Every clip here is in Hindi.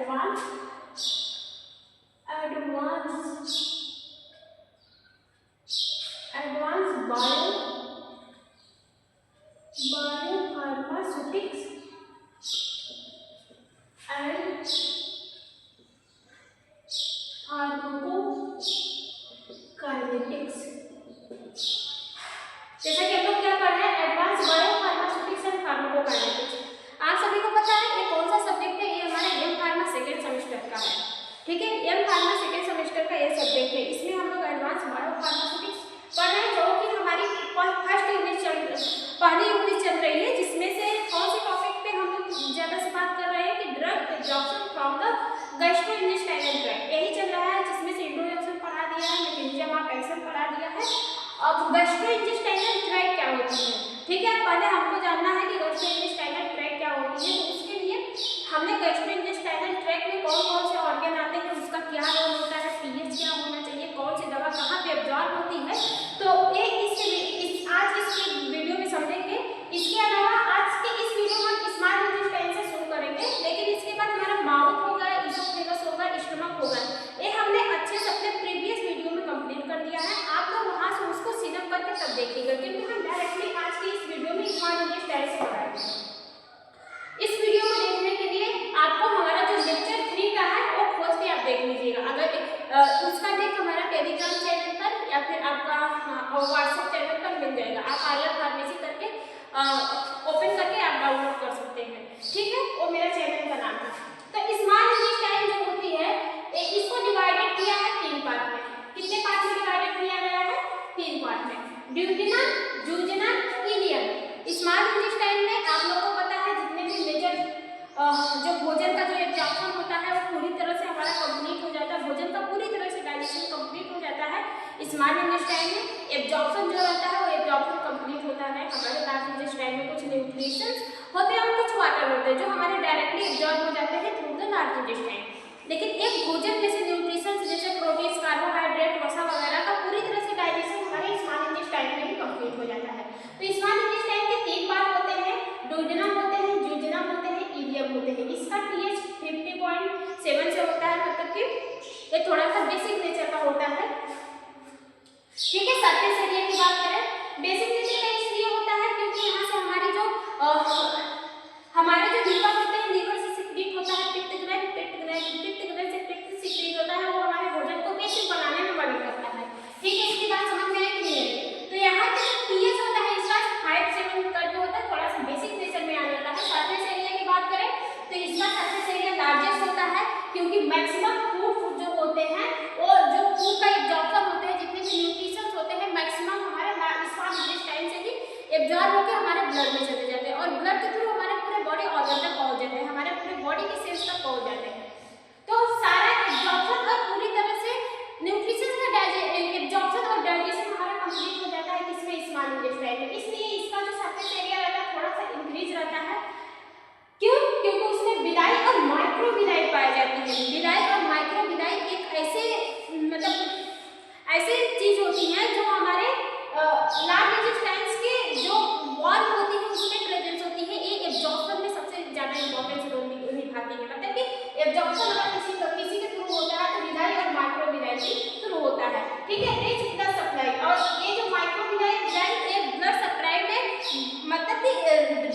Advance biopharmaceutics and pharmacokinetics. जैसा कि हम लोग क्या पढ़ रहे हैं, एडवांस बायोफार्मास्यूटिक्स एंड फार्माकोकाइनेटिक्स। आप सभी को पता है ये कौन सा सब्जेक्ट है, ये हमारा एम फार्मा सेकेंड सेमेस्टर का है। ठीक है, एम फार्मा सेकेंड सेमेस्टर का ये सब्जेक्ट है। इसमें हम लोग एडवांस बायोफार्मास्यूटिक्स पढ़ रहे हैं, जो कि हमारी पहली यूनिट चल रही है, जिसमें से कौन से टॉपिक पे हम लोग ज्यादा से बात कर रहे हैं कि drug absorption from the gastrointestinal tract, यही चल रहा है। जिसमें से इंट्रोडक्शन पढ़ा दिया है, मैकेनिज्म ऑफ एक्शन पढ़ा दिया है। अब गैस्ट्रोइंटेस्टाइनल ट्रैक्ट क्या होती है, ठीक है, पहले हमको जानना है कि गैस्ट्रोइंटेस्टाइनल ट्रैक्ट क्या होती है। तो उसके लिए हमने गैस्ट्रोइंटेस्टाइनल ट्रैक्ट में कौन कौन से ऑर्गन आते हैं, उसका क्या रोल होता है, पीएच क्या होना चाहिए, कौन सी दवा कहाँ पे एब्जॉर्ब होती है, तो ये आज इस वीडियो में समझेंगे। इसके अलावा आज के इस वीडियो में हम स्मॉल इंटेस्टाइन से शुरू करेंगे, लेकिन इसके बाद हमारा माउथ होगा, इसोफेगस होगा, स्टमक होगा। ये हमने अच्छे से अपने प्रीवियस वीडियो में कंप्लीट कर दिया है। आप लोग वहां से उसको सीधप करके तब देखिएगा, क्योंकि हम डायरेक्टली आज की इस वीडियो में स्मॉल इंटेस्टाइन से पढ़ाएंगे। इस वीडियो को देखने के लिए आपको हमारा जो लेक्चर 3 का है वो खोज के आप देख लीजिएगा। अगर उसका लिंक हमारा टेलीग्राम चैनल पर या फिर आपका व्हाट्सएप चैनल पर मिल जाएगा। आप आर्यन फार्मेसी करके ओपन करके आप डाउनलोड कर सकते हैं। ठीक है, वो मेरा चैनल का नाम है। तो स्मॉल इंटेस्टाइन जो होती है, इसको डिवाइडेड किया है 3 पार्ट में। कितने पार्ट में डिवाइडेड किया गया है? 3 पार्ट में, ड्यूडेनम, जूजेनम, इलियम। स्मॉल इंटेस्टाइन में आप लोगों को पता है जितने भी मेजर जो भोजन का जो एब्जॉर्प्शन होता है वो पूरी तरह से हमारा कंप्लीट हो जाता है, भोजन का पूरी तरह से डाइजेशन कंप्लीट हो जाता है। स्मॉल इंटेस्टाइन में एब्जॉर्प्शन जो रहता है वो एब्जॉर्प्शन कंप्लीट होता है। हमारे लार्ज इंटेस्टाइन में कुछ न्यूट्रिशंस होते हैं और कुछ वाटर होते हैं जो हमारे डायरेक्टली एब्जॉर्ब हो जाते हैं थ्रू द लार्ज इंटेस्टाइन। लेकिन एक भोजन में से न्यूट्रिशंस जैसे प्रोटीन, कार्बोहाइड्रेट, वसा वगैरह का पूरी तरह से डाइजेशन हमारे स्मॉल इंटेस्टाइन में ही कंप्लीट हो जाता है। तो स्मॉल इंटेस्टाइन के 3 पार्ट होते हैं, ड्यूडेनम होते हैं, जूजेनम होते हैं, इलियम होते हैं। इसका pH 50.7 से होता है, मतलब कि ये थोड़ा सा बेसिक नेचर का होता है। ठीक है, सरफेस एरिया की बात करें, बेसिक नेचर का इसलिए होता है क्योंकि यहाँ से हमारे जो लीवर होते हैं, लीवर से सिक्रीट होता है पित्त ग्रंथ से पित्त सिक्रीट होता है, वो हमारे भोजन को बेसिक बनाने में मदद करता है। ठीक है, इसकी बात समझ में आई कि नहीं? तो यहाँ पे जो pH होता है इसका 5-7 करके होता है, थोड़ा सा बेसिक नेचर में आ जाता है। सरफेस एरिया की बात करें तो इसका सरफेस एरिया लार्जेस्ट होता है, क्योंकि मैक्सिमम फूड जो होते हैं और जो फूड का एब्जॉर्प्शन होते हैं, जितने भी न्यूट्रिशंस होते हैं मैक्सिमम हमारे स्मॉल इंटेस्टाइन से ही एब्जॉर्ब होकर हमारे ब्लड में चले जाते हैं और ब्लड के थ्रू हमारे पूरे बॉडी ऑर्गन तक पहुंच जाते हैं, हमारे पूरे बॉडी के सेल्स तक पहुंच जाते हैं। तो सारा एब्जॉर्प्शन और पूरी तरह से न्यूट्रिशंस का एब्जॉर्प्शन और डाइजेशन हमारा कंप्लीट हो जाता है किसमें? स्मॉल इंटेस्टाइन में। इसलिए इसका जो सरफेस एरिया रहता है थोड़ा सा इंक्रीज रहता है। क्यों? क्योंकि उसमें विलायक और माइक्रोविलायक पाए जाते हैं। विलायक और माइक्रोविलायक एक ऐसे चीज होती है जो हमारे लार्ज इंटेस्टाइन्स के जो वॉल होती है उसमें प्रेजेंस होती है। ये एब्जॉर्प्शन में सबसे ज्यादा इंपॉर्टेंस रोल निभाती है। मतलब कि एब्जॉर्प्शन अगर किसी के थ्रू होता है तो विलायक और माइक्रोविलायक के थ्रू होता है। ठीक है, रिच ब्लड सप्लाई, और ये जो माइक्रोविलायक ये ब्लड सप्लाई में मतलब कि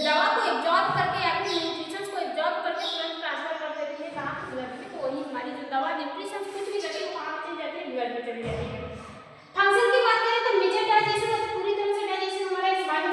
दवा को एब्जॉर्ब करके या फिर न्यूट्रिशंस को एब्जॉर्ब करके तुरंत ट्रांसफर कर देती है कहाँ? ब्लड में। तो वही हमारी जो दवा न्यूट्रिशंस कुछ भी लगे वहाँ चली जाती है, ब्लड में चली जाती है। फंक्शन की बात करें तो मेजर डाइजेशन पूरी तरह से डाइजेशन हमारा स्मॉल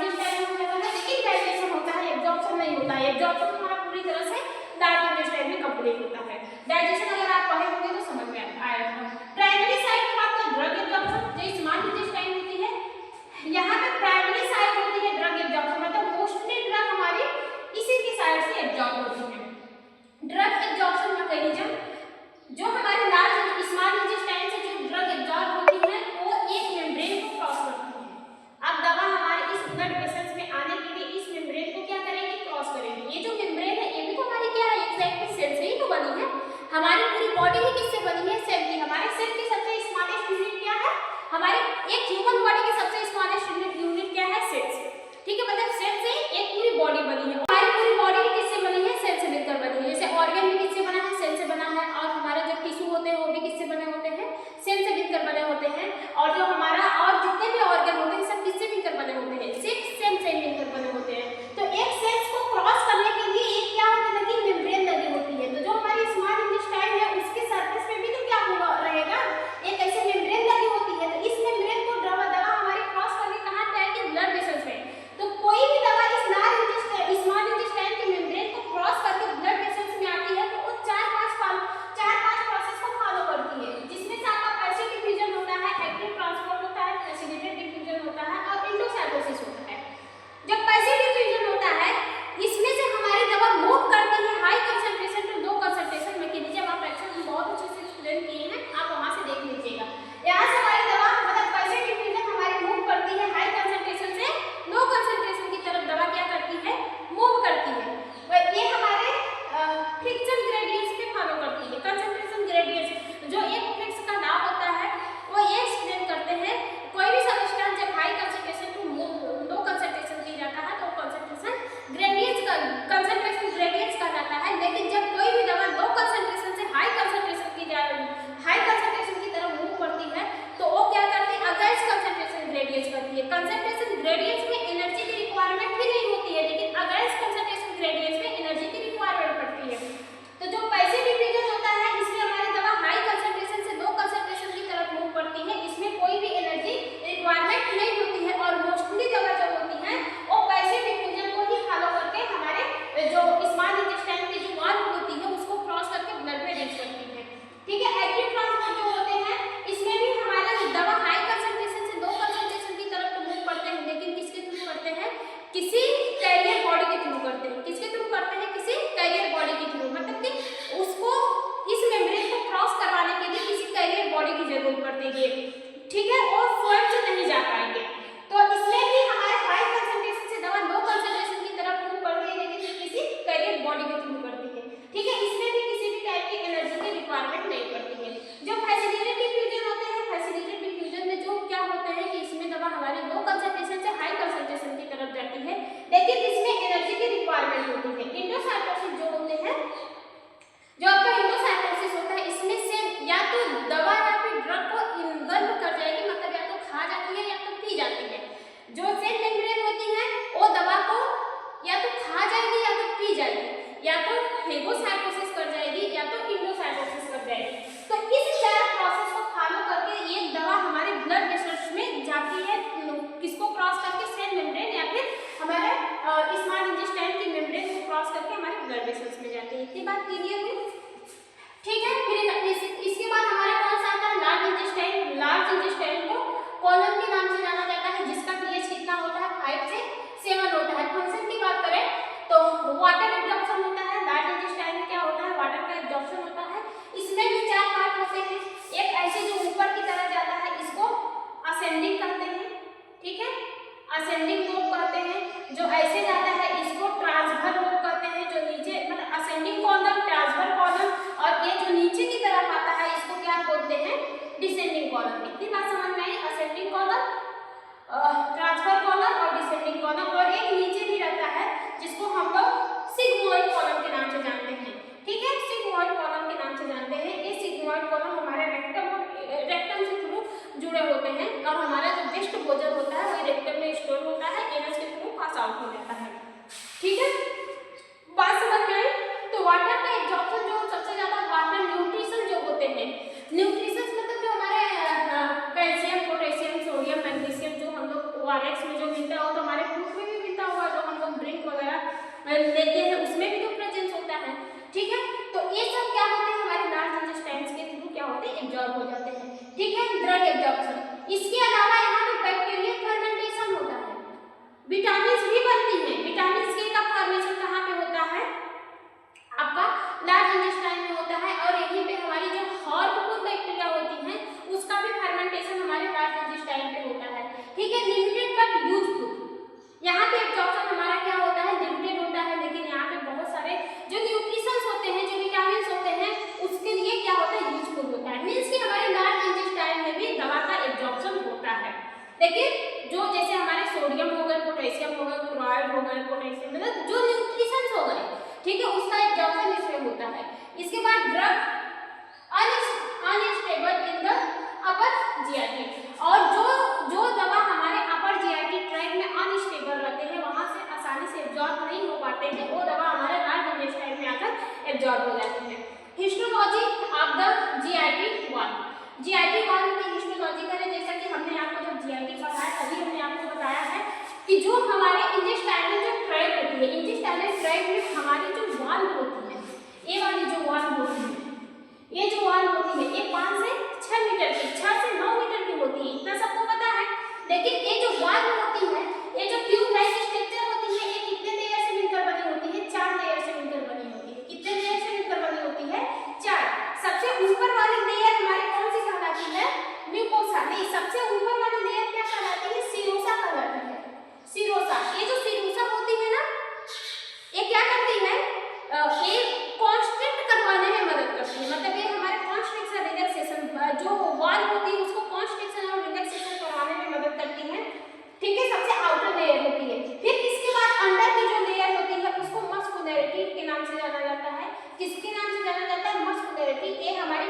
इंडोसाइटोसिस जो होते हैं, जो आपका इंडोसाइटोसिस होता है, इसमें से या तो दवा या फिर ड्रग को इनगल्फ कर जाएगी, मतलब या तो खा जाती है या तो पी जाती है। जो सेल मेम्ब्रेन होती है वो दवा को या तो खा जाएगी या तो पी जाएगी, या तो फेगोसाइटोसिस कर जाएगी या तो इंडोसाइटोसिस कर जाएगी। तो इस चार प्रोसेस को फॉलो करके ये दवा हमारे ब्लड वेसल्स में जाती है, किसको क्रॉस करके, सेल मेम्ब्रेन या फिर हमारे स्मॉल इंटेस्टाइन की मेम्ब्रेन को क्रॉस करके हमारे ब्लड वेसल्स में जाती है। इतनी बात क्लियर हुई? ठीक है। फिर इसके बाद हमारा कौन सा आता है, लार्ज इंटेस्टाइन। लार्ज इंटेस्टाइन को कोलन के नाम से जाना जाता है, जिसका पीएच कितना होता है, 5 से 7 होता है। फंक्शन की बात करें तो वाटर एब्जॉर्प्शन होता है। लार्ज इंटेस्टाइन में क्या होता है, वाटर का एब्जॉर्प्शन होता है। इसमें भी 4 पार्ट होते हैं। एक ऐसे जो ऊपर की तरफ जाता है, इसको असेंडिंग कहते हैं, ठीक है, असेंडिंग लोब कहते हैं। जो ऐसे जाता है इसको ट्रांसफर लोब कहते हैं। जो नीचे मतलब असेंडिंग कॉलम, ट्रांसफर कॉलम, और ये जो नीचे की तरफ आता है इसको क्या बोलते हैं, डिसेंडिंग कॉलम। इतनी बात समझ में आई? असेंडिंग कॉलम, ट्रांसफर कॉलम और डिसेंडिंग कॉलम। और एक नीचे भी रहता है जिसको हम लोग सिग्मोइड कॉलम के नाम से जानते हैं, ठीक है, सिग्मोइड कॉलम के नाम से जानते हैं। ये सिग्मोइड कॉलम हमारे रेक्टम से थ्रू जुड़े होते हैं, और हमारा जो वेस्ट भोजन होता है वही रेक्टम में स्टोर होता है, एनस के थ्रू पास आउट हो जाता है, ठीक है। बात समझ में आई? तो वाटर का एब्जॉर्प्शन जो सबसे ज्यादा वाटर न्यूट्रिशन जो होते हैं, न्यूट्रिशन मतलब जो हमारे कैल्शियम, पोटेशियम, सोडियम, मैग्नीशियम जो हम लोग ओआरएक्स में जो मिलता है, वो तो हमारे फ्रूट में भी मिलता होगा, जो हम लोग ड्रिंक वगैरह लेते हैं उसमें भी तो प्रेजेंस होता है, ठीक है। तो ये सब क्या होते हैं, हमारे लार्ज इंटेस्टाइन के थ्रू क्या होते हैं, एब्जॉर्ब हो जाते हैं, ठीक है। Drug absorption. इसके अलावा यहाँ पे बैक्टीरियल फर्मेंटेशन होता है, विटामिन भी बनती हैं। विटामिन के का फॉर्मेशन कहाँ पे होता है, आपका लार्ज इंटेस्टाइन में होता है। और यहीं पे हमारी जो हार्मफुल बैक्टीरिया होती हैं उसका भी फर्मेंटेशन हमारे लार्ज इंटेस्टाइन पे होता है, ठीक है। Limited but useful. यहाँ पे एब्जॉर्प्शन हमारा क्या होता है, लिमिटेड होता है, लेकिन यहाँ पे बहुत सारे जो न्यूट्रिशंस होते हैं, जो विटामिन होते हैं, उसके लिए क्या होता है, यूजफुल होता है। मीन्स कि हमारे लार्ज इंटेस्टाइन में भी दवा का एब्जॉर्प्शन होता है। लेकिन जो जैसे हमारे सोडियम हो गए, पोटेशियम हो गए, क्लोराइड हो गए, पोटेशियम मतलब जो न्यूट्रिशंस हो गए, ठीक है, उसका एब्जॉर्प्शन इसमें होता है। इसके बाद drug unstable in the upper GIT, और जो दवा हमारे अपर जीआईटी ट्रैक्ट में अनस्टेबल रहते हैं, वहां से आसानी से एब्जॉर्ब नहीं हो पाते हैं, वो दवा हमारे लार्ज इंटेस्टाइन में आकर एब्जॉर्ब हो जाती है। हिस्टोलॉजी ऑफ द जीआईटी वाल। जीआईटी वाल की हिस्टोलॉजी करें, जैसा कि हमने आपको जब जीआईटी पढ़ाया तभी हमने आपको बताया है कि जो हमारे इंटेस्टाइनल जो ट्रैक्ट होती है, इंटेस्टाइनल ट्रैक्ट में हमारी जो वाल होती है, ये वाली जो वाल होती है, ये जो वाल होती है, ये 5 से 6 मीटर की, 6 से 9 मीटर की होती है, इतना सबको पता है। लेकिन ये जो वाल होती है, ये जो ट्यूब लाइक स्ट्रक्चर होती है, ये कितने लेयर से मिलकर बनी होती है, 4 लेयर से मिलकर बनी होती है। कितने लेयर से मिलकर बनी होती है, 4। सबसे ऊपर वाली लेयर हमारी कौन सी कहलाती है, म्यूकोसा। नहीं, सबसे ऊपर वाली लेयर क्या कहलाती है, सीरोसा कहलाती है, सीरोसा। ये जो सीरोसा होती है ना, ये क्या करती है, ये कांस्टेंट करवाने में मदद करती है, मतलब ये हमारे कॉन्स्ट्रिक्शन रिलैक्सेशन जो वाल होती है उसको कॉन्स्ट्रिक्शन और रिलैक्सेशन करवाने में मदद करती है, ठीक है। सबसे आउटर लेयर होती है। फिर इसके बाद अंदर की जो लेयर होती है उसको मस्कुलरिटी के नाम से जाना जाता है। किसके नाम से जाना जाता है, मस्कुलरिटी। ये हमारी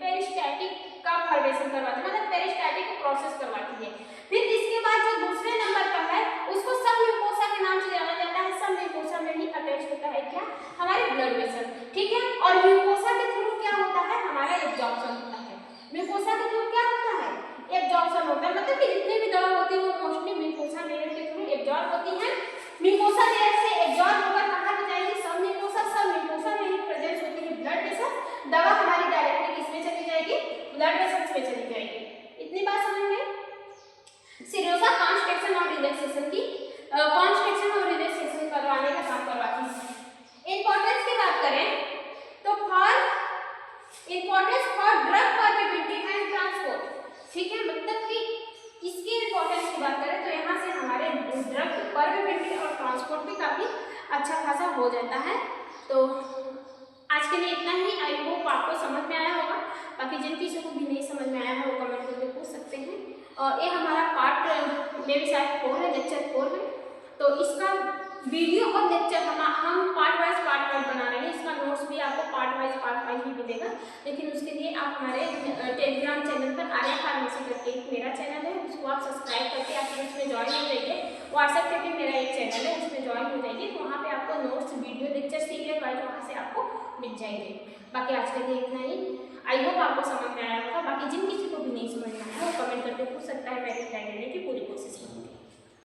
पेरिस्टैटिक का फॉर्मेशन करवाती है, मतलब पेरिस्टैटिक को प्रोसेस करवाती है। फिर इसके बाद जो दूसरे नंबर पर है उसको सब म्यूकोसा के नाम से जाना जाता है। सब म्यूकोसा में ही अटैच होता है क्या, हमारे ब्लड वेसल, ठीक है। और म्यूकोसा के थ्रू क्या होता है, हमारा एब्जॉर्प्शन होता है। म्यूकोसा के थ्रू क्या होता है, एब्जॉर्प्शन होता है, मतलब कि जितनी भी दवा होती है वो मोस्टली म्यूकोसा लेयर के थ्रू एब्जॉर्ब होती है। म्यूकोसा लेयर से एब्जॉर्ब होकर कहाँ पे जाएगी, सब म्यूकोसा में ही प्रेजेंस होती है ब्लड वेसल। दवा हमारी डायरेक्टली किसमें चली जाएगी, ब्लड वेसल्स में चली जाएगी। इतनी बात समझ में। सीरोसा कॉन्स्ट्रिक्शन और रिलैक्सेशन की कॉन्स्ट्रिक्शन और रिलैक्सेशन करवाने का काम करवाती है। इंपॉर्टेंस की बात करें तो importance for drug portability and transport, ठीक है, मतलब कि इसकी इंपॉर्टेंस की बात करें तो यहाँ से हमारे ड्रग पोर्टेबिलिटी और ट्रांसपोर्ट भी काफ़ी अच्छा खासा हो जाता है। तो आज के लिए इतना ही। आई होप आपको समझ में आया होगा। बाकी जिन किसी को भी नहीं समझ में आया है वो कमेंट करके पूछ सकते हैं। और ये हमारा पार्ट में भी शायद 4 है, लेक्चर 4 है। तो इसका वीडियो और लेक्चर हम पार्ट वाइज बना रहे हैं। इसका नोट्स भी आपको पार्ट वाइज भी मिलेगा, लेकिन उसके लिए आप हमारे टेलीग्राम चैनल पर आर्या फार्मेसी करके एक मेरा चैनल है, उसको आप सब्सक्राइब करके आप उसमें ज्वाइन हो जाइए। व्हाट्सएप पे भी मेरा एक चैनल है, उसमें ज्वाइन हो जाइए, तो वहाँ पे आपको notes, video, lecture, serial wise वहाँ से आपको मिल जाएंगे। बाकी आज के लिए इतना ही। आई होप आपको समझ में आया होगा। बाकी जिन किसी को भी नहीं समझ में आया वो कमेंट करके पूछ सकता है, मैं रिप्लाई देने की पूरी कोशिश करूँगी।